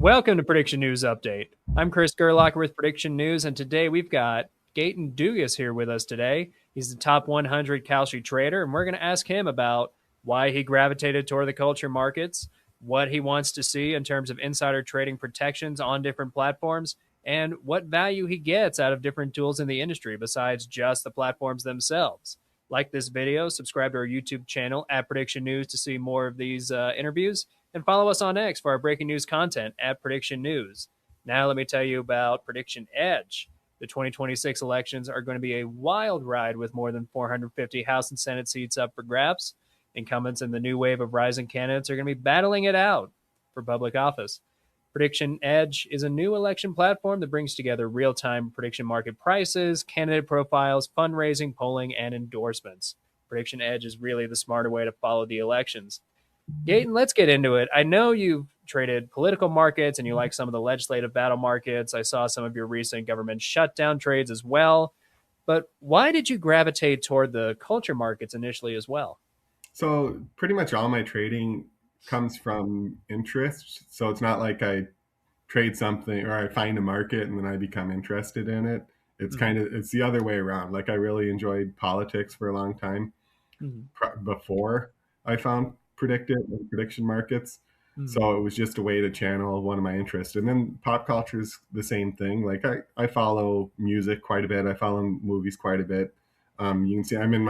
Welcome to Prediction News Update. I'm Chris Gerlach with Prediction News, and today we've got Gaeten Dugas here with us today. He's the top 100 Kalshi trader, and we're going to ask him about why he gravitated toward the culture markets, what he wants to see in terms of insider trading protections on different platforms, and what value he gets out of different tools in the industry besides just the platforms themselves. Like this video, subscribe to our YouTube channel at Prediction News to see more of these interviews, and follow us on X for our breaking news content at Prediction News. Now, let me tell you about Prediction Edge. The 2026 elections are going to be a wild ride with more than 450 House and Senate seats up for grabs. Incumbents and the new wave of rising candidates are going to be battling it out for public office. Prediction Edge is a new election platform that brings together real time prediction market prices, candidate profiles, fundraising, polling, and endorsements. Prediction Edge is really the smarter way to follow the elections. Gaten, let's get into it. I know you've traded political markets and you like some of the legislative battle markets. I saw some of your recent government shutdown trades as well. But why did you gravitate toward the culture markets initially as well? So pretty much all my trading comes from interest. So it's not like I trade something or I find a market and then I become interested in it. Mm-hmm. It's the other way around. Like I really enjoyed politics for a long time Mm-hmm. before I found predictive and prediction markets. Mm-hmm. So it was just a way to channel one of my interests. And then pop culture is the same thing. Like I follow music quite a bit. I follow movies quite a bit. You can see I'm in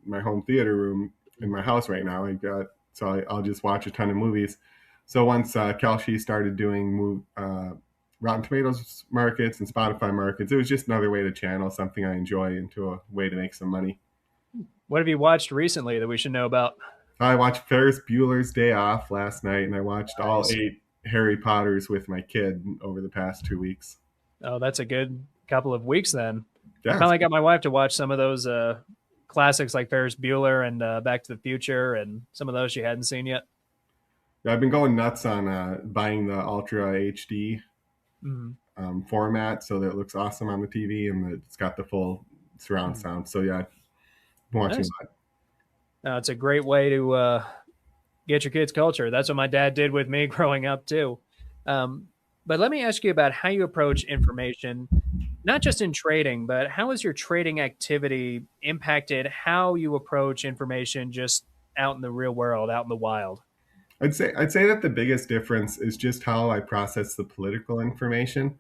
my home theater room in my house right now. I'll just watch a ton of movies. So once Kalshi started doing Rotten Tomatoes markets and Spotify markets, it was just another way to channel something I enjoy into a way to make some money. What have you watched recently that we should know about? I watched Ferris Bueller's Day Off last night, and I watched all Nice. 8 Harry Potters with my kid over the past 2 weeks. Oh, that's a good couple of weeks then. I Yeah, finally got my wife to watch some of those classics like Ferris Bueller and Back to the Future and some of those she hadn't seen yet. I've been going nuts on buying the Ultra HD Mm-hmm. format so that it looks awesome on the TV and that it's got the full surround Mm-hmm. sound. So yeah, I'm watching Nice. that. It's a great way to get your kids' culture. That's what my dad did with me growing up too. Um, but let me ask you about how you approach information, not just in trading, but how has your trading activity impacted how you approach information just out in the real world, out in the wild? I'd say that the biggest difference is just how I process the political information.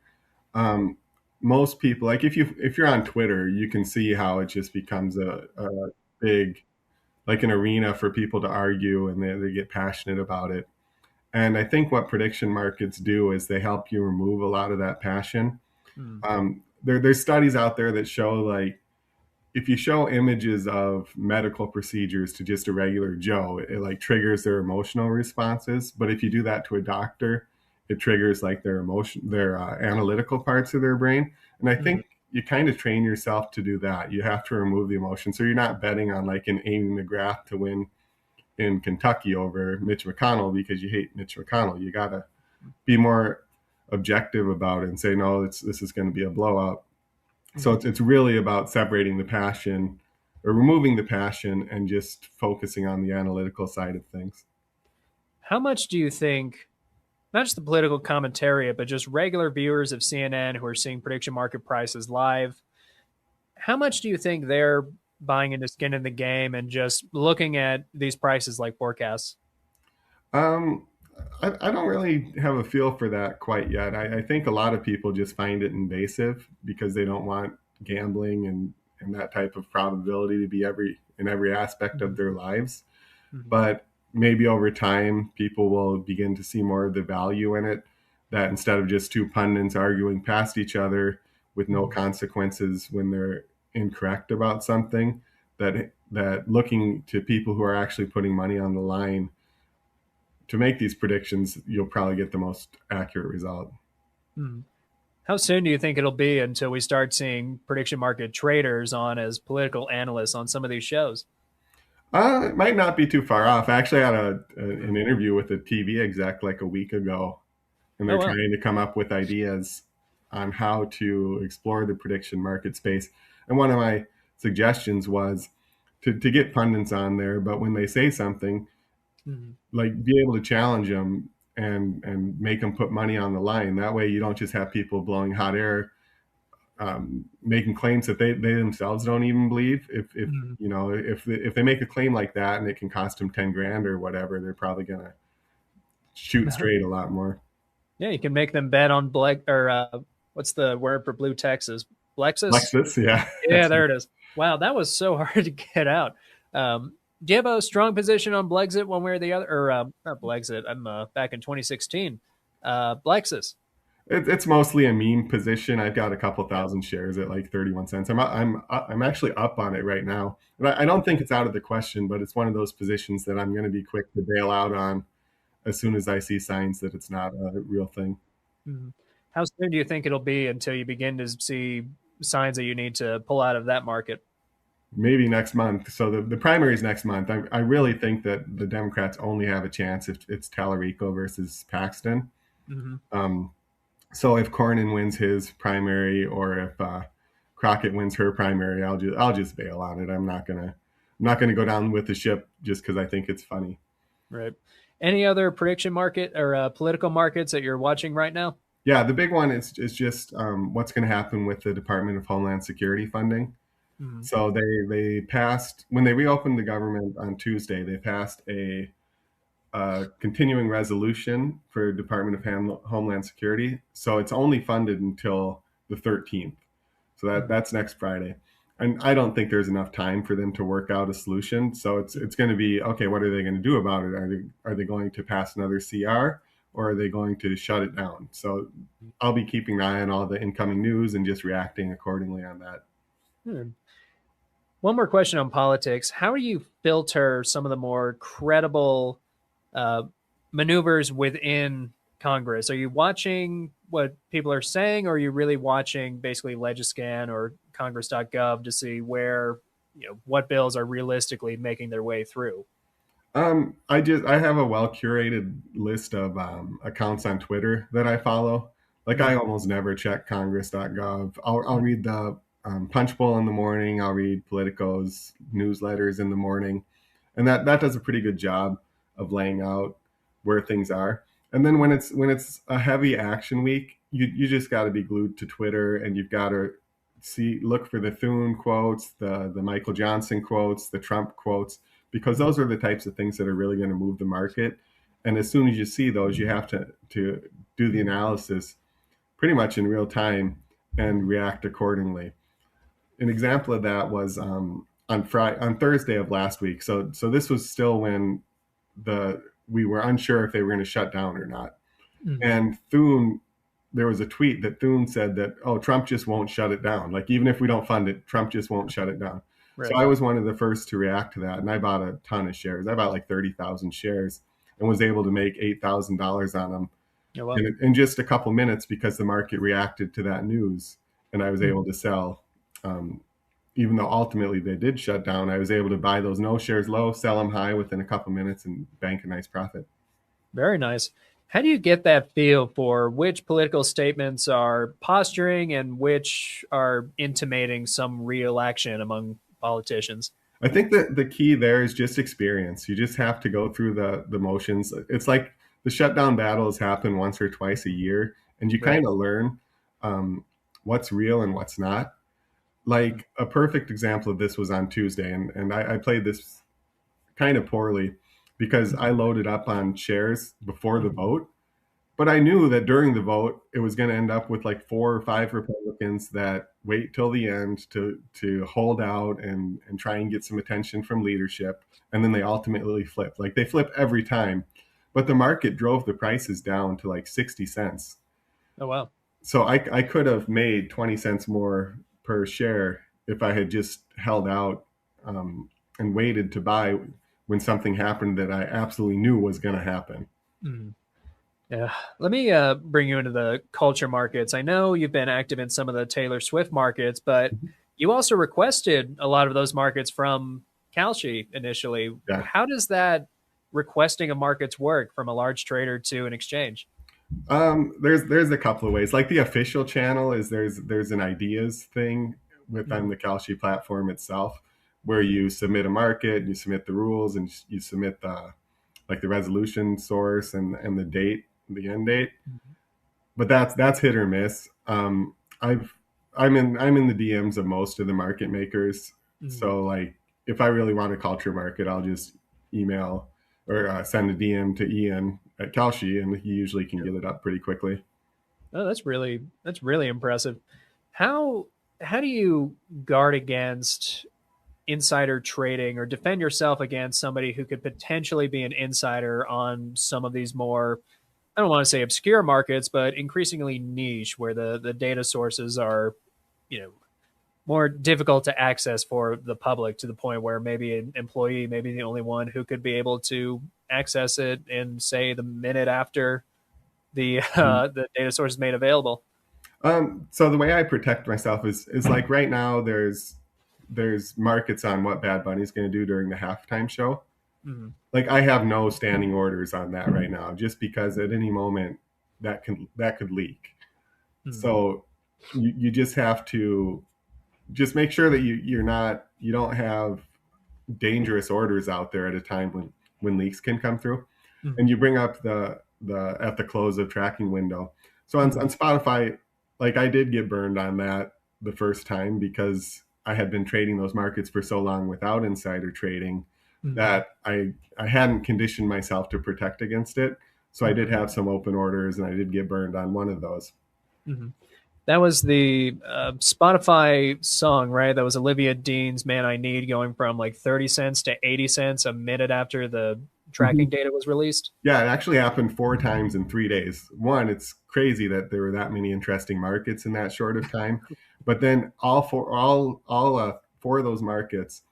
Um, Most people, like if you're on Twitter, you can see how it just becomes a big like an arena for people to argue and they get passionate about it. And I think what prediction markets do is they help you remove a lot of that passion. Mm, There's studies out there that show like if you show images of medical procedures to just a regular Joe, it like triggers their emotional responses. But if you do that to a doctor, it triggers like their analytical parts of their brain. And I mm, think you kind of train yourself to do that. You have to remove the emotion, so you're not betting on like an Amy McGrath to win in Kentucky over Mitch McConnell because you hate Mitch McConnell. You gotta be more objective about it and say no, this is going to be a blowout. So mm. it's really about separating the passion or removing the passion and just focusing on the analytical side of things. How much do you think, not just the political commentary, but just regular viewers of CNN who are seeing prediction market prices live, how much do you think they're buying into skin in the game and just looking at these prices like forecasts? Um, I don't really have a feel for that quite yet. I think a lot of people just find it invasive because they don't want gambling and that type of probability to be every aspect of Mhm, their lives. mhm, But maybe over time, people will begin to see more of the value in it. That instead of just two pundits arguing past each other with no mhm. consequences when they're incorrect about something, that looking to people who are actually putting money on the line to make these predictions, you'll probably get the most accurate result. Mhm. How soon do you think it'll be until we start seeing prediction market traders on as political analysts on some of these shows? It might not be too far off. I actually had an interview with a TV exec like a week ago, and Oh, they're well. trying to come up with ideas on how to explore the prediction market space. And one of my suggestions was to get pundits on there, but when they say something, Mhm, like be able to challenge them and make them put money on the line. That way, you don't just have people blowing hot air, making claims that they themselves don't even believe. If Mhm. you know, if they make a claim like that and it can cost them 10 grand or whatever, they're probably gonna shoot straight a lot more. Yeah, you can make them bet on black or what's the word for blue Texas? Lexus? Lexus, yeah. Yeah, there it is. Wow, that was so hard to get out. Do you have a strong position on Blexit one way or the other? Or not Blexit, I'm back in 2016. Lexus. It's mostly a meme position. I've got a couple thousand shares at like 31 cents. I'm actually up on it right now. And I don't think it's out of the question, but it's one of those positions that I'm going to be quick to bail out on as soon as I see signs that it's not a real thing. Mhm. How soon do you think it'll be until you begin to see signs that you need to pull out of that market? Maybe next month. So the primary is next month. I really think that the Democrats only have a chance if it's Tallarico versus Paxton. Hmm. Um, so if Cornyn wins his primary or if Crockett wins her primary, I'll just bail on it. I'm not gonna go down with the ship just because I think it's funny. Right. Any other prediction market or political markets that you're watching right now? Yeah, the big one is just what's going to happen with the Department of Homeland Security funding. Mhm. So they passed when they reopened the government on Tuesday. They passed a continuing resolution for Department of Homeland Security. So it's only funded until the 13th. So Mhm. that's next Friday. And I don't think there's enough time for them to work out a solution. So it's going to be okay. What are they going to do about it? Are they going to pass another CR or are they going to shut it down? So I'll be keeping an eye on all the incoming news and just reacting accordingly on that. Hmm. One more question on politics. How do you filter some of the more credible uh, maneuvers within Congress? Are you watching what people are saying, or are you really watching basically Legiscan or Congress.gov to see where, what bills are realistically making their way through? I have a well curated list of accounts on Twitter that I follow. Like I Mm, almost never check Congress.gov. I'll read the Punch Bowl in the morning. I'll read Politico's newsletters in the morning, and that does a pretty good job of laying out where things are. And then when it's a heavy action week, you just got to be glued to Twitter, and you've got to look for the Thune quotes, the Michael Johnson quotes, the Trump quotes, because mm, those are the types of things that are really going to move the market. And as soon as you see those, you have to do the analysis pretty much in real time and mm, react accordingly. An example of that was on Thursday of last week. So this was still when the we were unsure if they were going to shut down or not. mm. And Thune, there was a tweet that Thune said that, oh, Trump just won't shut it down. Like, even if we don't fund it, Trump just won't shut it down. So Right. I was one of the first to react to that. And I bought a ton of shares. I bought like 30,000 shares and was able to make $8,000 on them Oh, well. in just a couple minutes because the market reacted to that news. And I was Mm. able to sell. Even though ultimately they did shut down, I was able to buy those no shares low, sell them high within a couple minutes, and bank a nice profit. Very nice. How do you get that feel for which political statements are posturing and which are intimating some real action among politicians? I think that the key there is just experience. You just have to go through the motions. It's like the shutdown battles happen once or twice a year, and you Right. kind of learn um, what's real and what's not. Like a perfect example of this was on Tuesday, and I played this kind of poorly because I loaded up on shares before the Mhm. vote, but I knew that during the vote, it was going to end up with like 4 or 5 Republicans that wait till the end to hold out and try and get some attention from leadership, and then they ultimately flip. Like they flip every time, but the market drove the prices down to like 60 cents. Oh, wow. So I could have made 20 cents more per share if I had just held out um, and waited to buy when something happened that I absolutely knew was going to happen. Mm. Yeah. Let me bring you into the culture markets. I know you've been active in some of the Taylor Swift markets, but you also requested a lot of those markets from Kalshi initially. Yeah. How does that requesting of markets work from a large trader to an exchange? There's a couple of ways. Like the official channel is there's an ideas thing within Mhm. the Kalshi platform itself, where you submit a market, you submit the rules, and you submit the resolution source and the date. the end date. Mhm. But that's hit or miss. I've I'm in the DMs of most of the market makers. Mhm. So like if I really want a culture market, I'll just email or send a DM to Ian at Kalshi, and he usually can get it up pretty quickly. Oh, that's really impressive. How how do you guard against insider trading or defend yourself against somebody who could potentially be an insider on some of these more, I don't want to say obscure markets, but increasingly niche where the data sources are, you know, more difficult to access for the public to the point where maybe an employee may be the only one who could be able to access it in say the minute after the data source is made available. So the way I protect myself is like right now there's markets on what Bad Bunny's going to do during the halftime show. Mm-hmm. Like I have no standing orders on that right now, just because at any moment that could leak. Mm-hmm. So you just have to just make sure that you don't have dangerous orders out there at a time when leaks can come through. And Mm-hmm. you bring up the at the close of tracking window. So Mm-hmm. on Spotify, like I did get burned on that the first time because I had been trading those markets for so long without insider trading Mm-hmm. that I hadn't conditioned myself to protect against it. So I did Mm-hmm. have some open orders, and I did get burned on one of those. Mm-hmm. That was the Spotify song, right? That was Olivia Dean's "Man I Need," going from like 30 cents to 80 cents a minute after the tracking Mhm. data was released. Yeah, it actually happened 4 times in 3 days. One, it's crazy that there were that many interesting markets in that short of time. But then all four of those markets,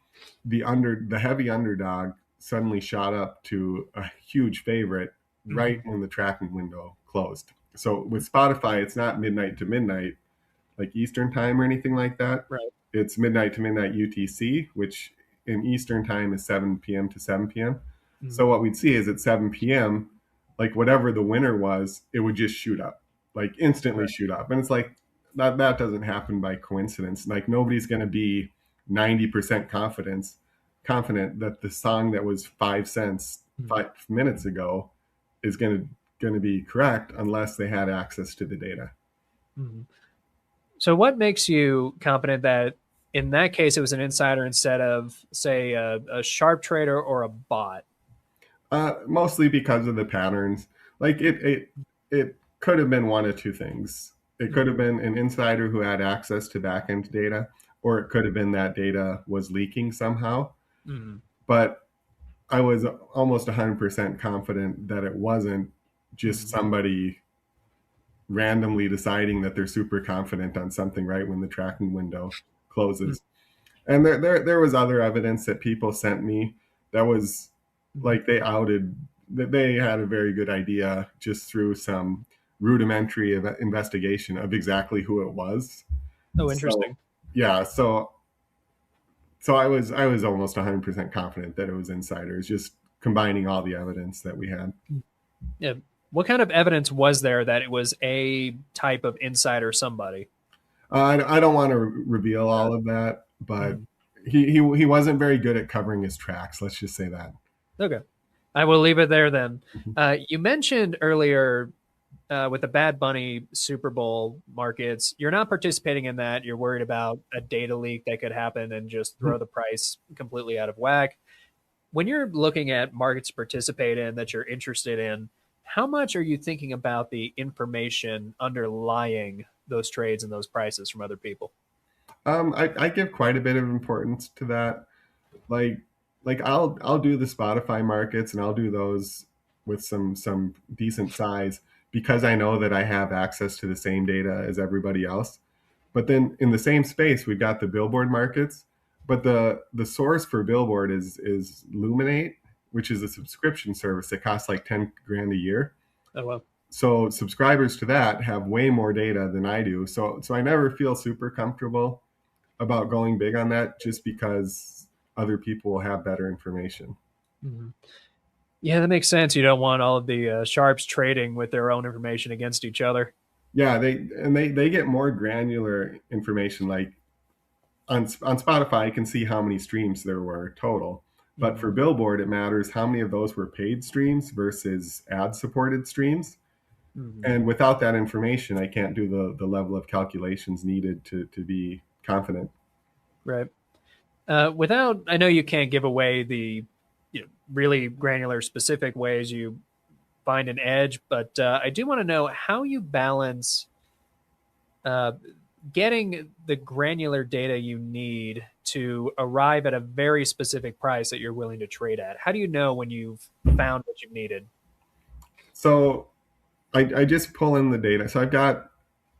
the heavy underdog suddenly shot up to a huge favorite right Mm-hmm. when the tracking window closed. So with Spotify, it's not midnight to midnight like Eastern time or anything like that. Right. It's midnight to midnight UTC, which in Eastern time is 7 p.m. to 7 p.m. So Mm-hmm. what we'd see is at 7 p.m., like whatever the winner was, it would just shoot up, like instantly Right. shoot up. And it's like that doesn't happen by coincidence. Like nobody's going to be 90% confident that the song that was 5 cents Mm-hmm. 5 minutes ago is going to be correct unless they had access to the data. Mm-hmm. So, what makes you confident that in that case it was an insider instead of, say, a sharp trader or a bot? Mostly because of the patterns. Like it could have been one of two things. It could have Mm-hmm. been an insider who had access to backend data, or it could have been that data was leaking somehow. Mm-hmm. But I was almost 100% confident that it wasn't just Mm-hmm. somebody randomly deciding that they're super confident on something right when the tracking window closes. And there was other evidence that people sent me that was Mm-hmm. like they outed that they had a very good idea just through some rudimentary investigation of exactly who it was. Oh, So interesting. yeah, so I was almost 100% confident that it was insiders, just combining all the evidence that we had. Yeah. What kind of evidence was there that it was a type of insider somebody? I don't want to reveal all of that, but Mhm. he wasn't very good at covering his tracks. Let's just say that. Okay. I will leave it there then. You mentioned earlier with the Bad Bunny Super Bowl markets, you're not participating in that. You're worried about a data leak that could happen and just throw the price completely out of whack. When you're looking at markets to participate in that you're interested in, how much are you thinking about the information underlying those trades and those prices from other people? I give quite a bit of importance to that. Like like I'll do the Spotify markets and I'll do those with some decent size because I know that I have access to the same data as everybody else. But then in the same space, we've got the Billboard markets, but the source for Billboard is Luminate, which is a subscription service that costs like 10 grand a year. Oh, well. So subscribers to that have way more data than I do. So I never feel super comfortable about going big on that just because other people will have better information. Mhm. Yeah, that makes sense. You don't want all of the sharps trading with their own information against each other. Yeah, they get more granular information. Like on Spotify, you can see how many streams there were total. But Mhm. for Billboard, it matters how many of those were paid streams versus ad supported streams. Mhm. And without that information, I can't do the level of calculations needed to be confident. Right. Without, I know you can't give away the really granular, specific ways you find an edge, but I do want to know how you balance uh, getting the granular data you need to arrive at a very specific price that you're willing to trade at. How do you know when you've found what you've needed? So I just pull in the data. So I've got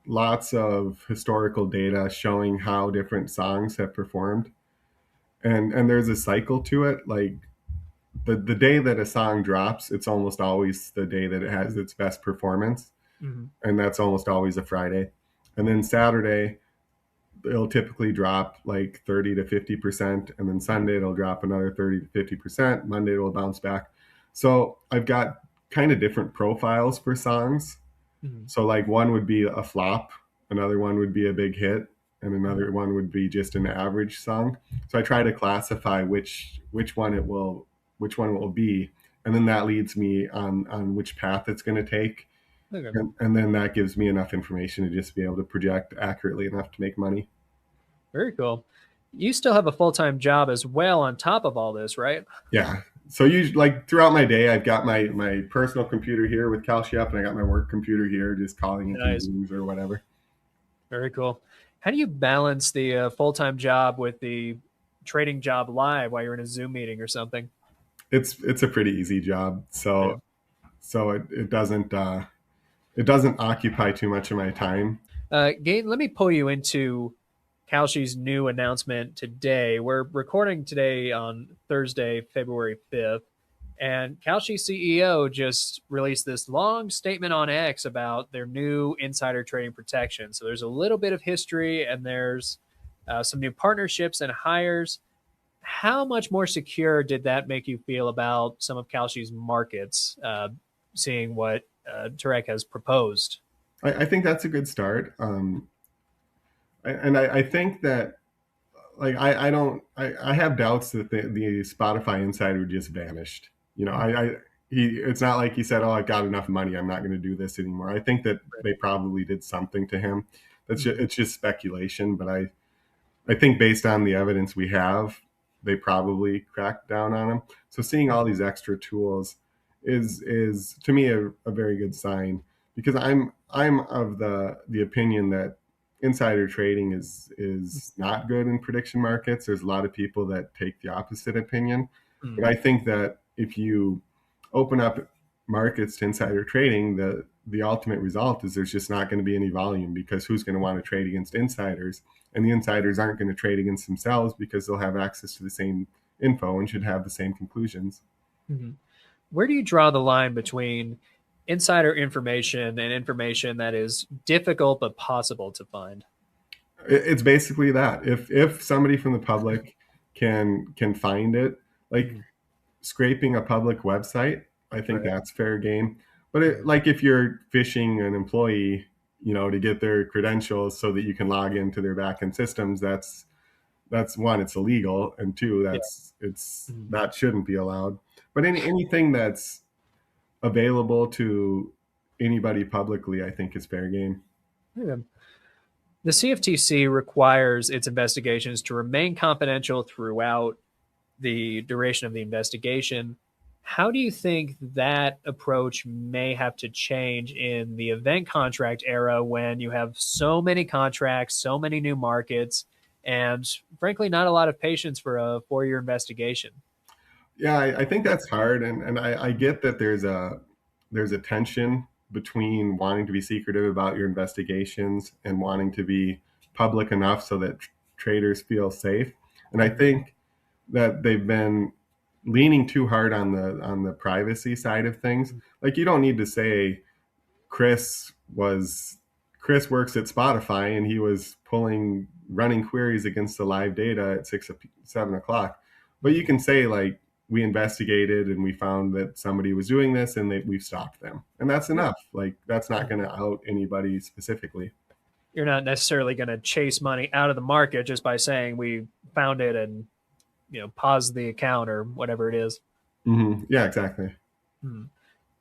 lots of historical data showing how different songs have performed. And there's a cycle to it. Like the day that a song drops, it's almost always the day that it has its best performance. Mm-hmm. And that's almost always a Friday. And then Saturday, it'll typically drop like 30 to 50%. And then Sunday, it'll drop another 30 to 50%. Monday, it'll bounce back. So I've got kind of different profiles for songs. Mm-hmm. So like one would be a flop, another one would be a big hit, and Mm-hmm. another one would be just an average song. So I try to classify which one it will be, and then that leads me on which path it's going to take, Okay. and then that gives me enough information to just be able to project accurately enough to make money. Very cool. You still have a full time job as well on top of all this, right? Yeah. So you like throughout my day, I've got my personal computer here with Kalshi up, and I got my work computer here, just calling into Nice. meetings or whatever. Very cool. How do you balance the full time job with the trading job live while you're in a Zoom meeting or something? It's a pretty easy job, Yeah. so it doesn't occupy too much of my time. Gaten, let me pull you into Kalshi's new announcement today. We're recording today on Thursday, February 5th, and Kalshi CEO just released this long statement on X about their new insider trading protection. So there's a little bit of history, and there's some new partnerships and hires. How much more secure did that make you feel about some of Kalshi's markets, seeing what Tarek has proposed? I think that's a good start. I think that like I don't I have doubts that the Spotify insider just vanished. You know, I he it's not like he said, "Oh, I've got enough money. I'm not going to do this anymore." I think that they probably did something to him. Mhm. It's just speculation, but I think based on the evidence we have, they probably cracked down on him. So seeing all these extra tools is to me a very good sign because I'm of the opinion that insider trading is not good in prediction markets. There's a lot of people that take the opposite opinion, but Mhm. I think that if you open up markets to insider trading, the ultimate result is there's just not going to be any volume because who's going to want to trade against insiders? And the insiders aren't going to trade against themselves because they'll have access to the same info and should have the same conclusions. Mhm. Where do you draw the line between insider information and information that is difficult but possible to find? It's basically that if somebody from the public can find it, like Mhm. scraping a public website, I think Right. that's fair game. But Mhm. like if you're phishing an employee, you know, to get their credentials so that you can log into their backend systems, that's one, it's illegal, and two, Yeah. it's Mhm. that shouldn't be allowed. But anything that's available to anybody publicly, I think is fair game. Yeah. The CFTC requires its investigations to remain confidential throughout the duration of the investigation. How do you think that approach may have to change in the event contract era when you have so many contracts, so many new markets, and frankly, not a lot of patience for a 4 year investigation? Yeah, I think that's hard, and I get that there's a tension between wanting to be secretive about your investigations and wanting to be public enough so that traders feel safe. And I Mhm. think that they've been leaning too hard on the privacy side of things. Like you don't need to say Chris was Chris works at Spotify and he was running queries against the live data at 7 o'clock. But you Mhm. can say like we investigated and we found that somebody was doing this and we've stopped them, and that's Yeah. enough. Like that's not Mhm. going to out anybody specifically. You're not necessarily going to chase money out of the market just by saying we found it and pause the account or whatever it is. Hmm. Yeah, exactly. Hmm.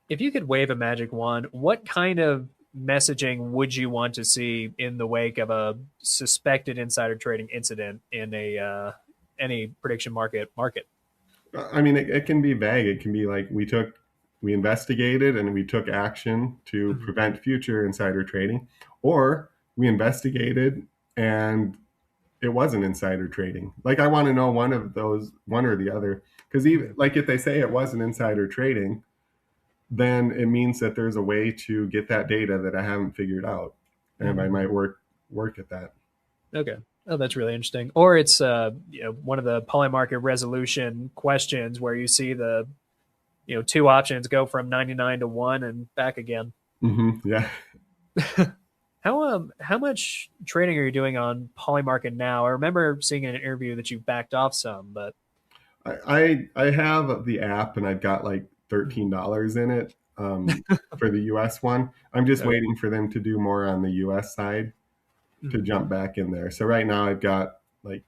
If you could wave a magic wand, what kind of messaging would you want to see in the wake of a suspected insider trading incident in a any prediction market? I mean, it can be vague. It can be like we investigated and we took action to Mhm. prevent future insider trading, or we investigated and it wasn't insider trading. Like I want to know one of those, one or the other, because even Mhm. like if they say it wasn't insider trading, then it means that there's a way to get that data that I haven't figured out, and I Mhm. might work at that. Okay. Oh, that's really interesting. Or it's one of the Polymarket resolution questions where you see the two options go from 99 to 1 and back again. Yeah. How much trading are you doing on Polymarket now? I remember seeing in an interview that you backed off some, but I have the app and I've got like $13 in it for the US one. I'm just okay. waiting for them to do more on the US side to Mhm. jump back in there. So right now I've got like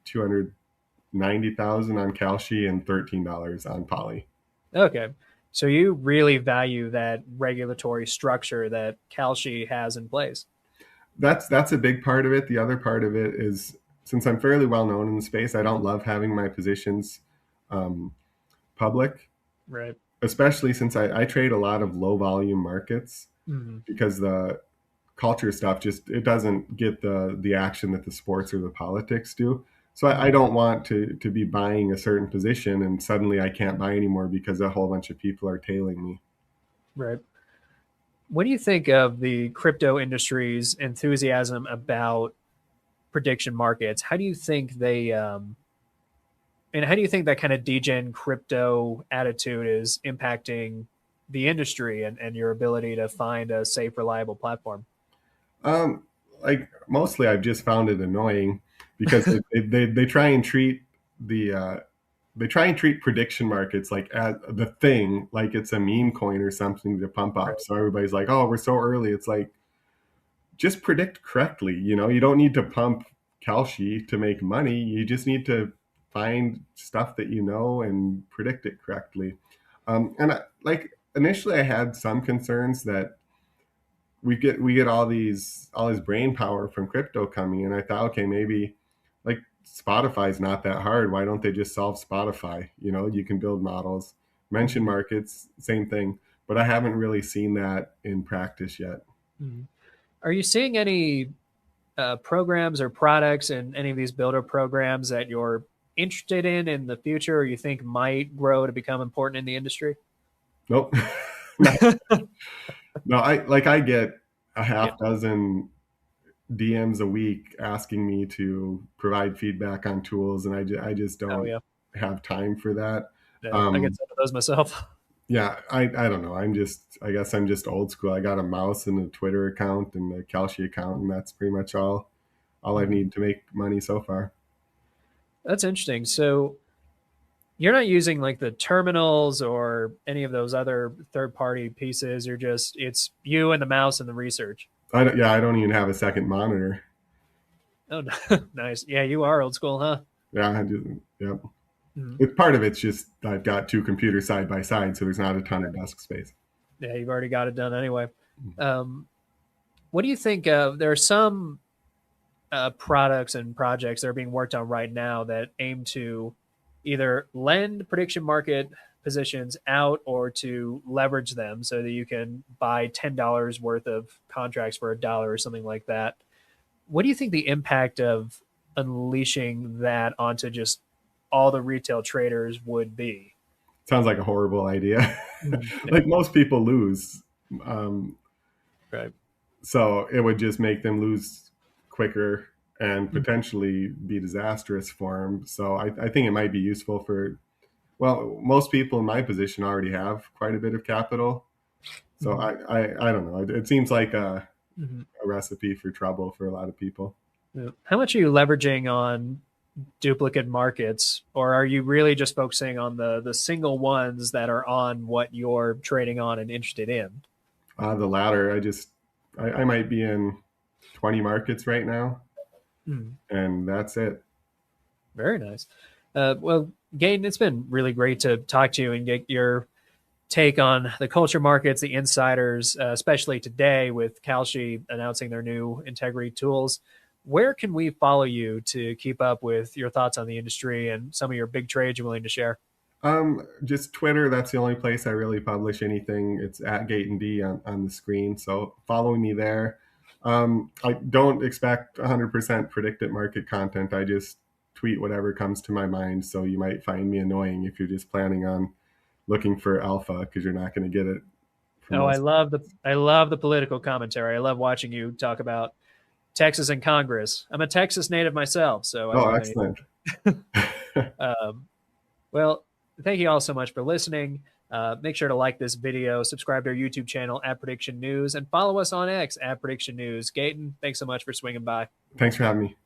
290,000 on Kalshi and $13 on Poly. Okay. So you really value that regulatory structure that Kalshi has in place. That's a big part of it. The other part of it is since I'm fairly well known in the space, I don't love having my positions um, public, Right. especially since I trade a lot of low volume markets Mhm. because the culture stuff just it doesn't get the action that the sports or the politics do. So I Mhm. don't want to be buying a certain position and suddenly I can't buy anymore because a whole bunch of people are tailing me. Right. What do you think of the crypto industry's enthusiasm about prediction markets? How do you think they and how do you think that kind of degen crypto attitude is impacting the industry and your ability to find a safe, reliable platform? Um, like mostly I've just found it annoying because they try and treat the they try and treat prediction markets like as the thing, like it's a meme coin or something to pump up. Right. So everybody's like, "Oh, we're so early." It's like just predict correctly. You don't need to pump Kalshi to make money. You just need to find stuff that you know and predict it correctly. Like initially, I had some concerns that we get all this brain power from crypto coming in. I thought, okay, maybe like Spotify's not that hard. Why don't they just solve Spotify? You can build models. Mention Mhm. markets, same thing. But I haven't really seen that in practice yet. Mhm. Are you seeing any programs or products in any of these builder programs that you're interested in the future or you think might grow to become important in the industry? Nope. No, no, I get a Yeah. half dozen DMs a week asking me to provide feedback on tools, and I just Oh, don't yeah. have time for that. Yeah. I get Um, some of those myself. yeah, I don't know. I guess I'm just old school. I got a mouse and a Twitter account and a Kalshi account, and that's pretty much all I Mhm. need to make money so far. That's interesting. So you're not using like the terminals or any of those other third party pieces. You're just, it's you and the mouse and the research. I don't even have a second monitor. Oh, nice. Yeah, you are old school, huh? Yeah, yeah. Mhm. It's part of it's just I've got two computers side by side, so there's not a ton of desk space. Yeah, you've already got it done anyway. Um, what do you think of? There are some products and projects that are being worked on right now that aim to either lend prediction market positions out or to leverage them so that you can buy $10 worth of contracts for $1 or something like that. What do you think the impact of unleashing that onto just all the retail traders would be? Sounds like a horrible idea. Yeah, Like most people lose, um, right. so it would just make them lose quicker and Mhm. potentially be disastrous for them. So I think it might be useful for well, most people in my position already have quite a bit of capital. So Mhm. I don't know. It seems like Mhm. a recipe for trouble for a lot of people. Yeah. How much are you leveraging on duplicate markets, or are you really just focusing on the single ones that are on what you're trading on and interested in? The latter, I might be in 20 markets right now, Hmm. and that's it. Very nice. Well, Gaten, it's been really great to talk to you and get your take on the culture markets, the insiders, especially today with Kalshi announcing their new integrity tools. Where can we follow you to keep up with your thoughts on the industry and some of your big trades you're willing to share? Just Twitter. That's the only place I really publish anything. It's at Gaeten D on the screen. So follow me there. I don't expect 100% predicted market content. I just tweet whatever comes to my mind. So you might find me annoying if you're just planning on looking for alpha because you're not going to get it from Oh, most. I love the political commentary. I love watching you talk about Texas and Congress. I'm a Texas native myself, so Oh, excellent. um, well, thank you all so much for listening. Make sure to like this video, subscribe to our YouTube channel at Prediction News, and follow us on X at Prediction News. Gaten, thanks so much for swinging by. Thanks for having me.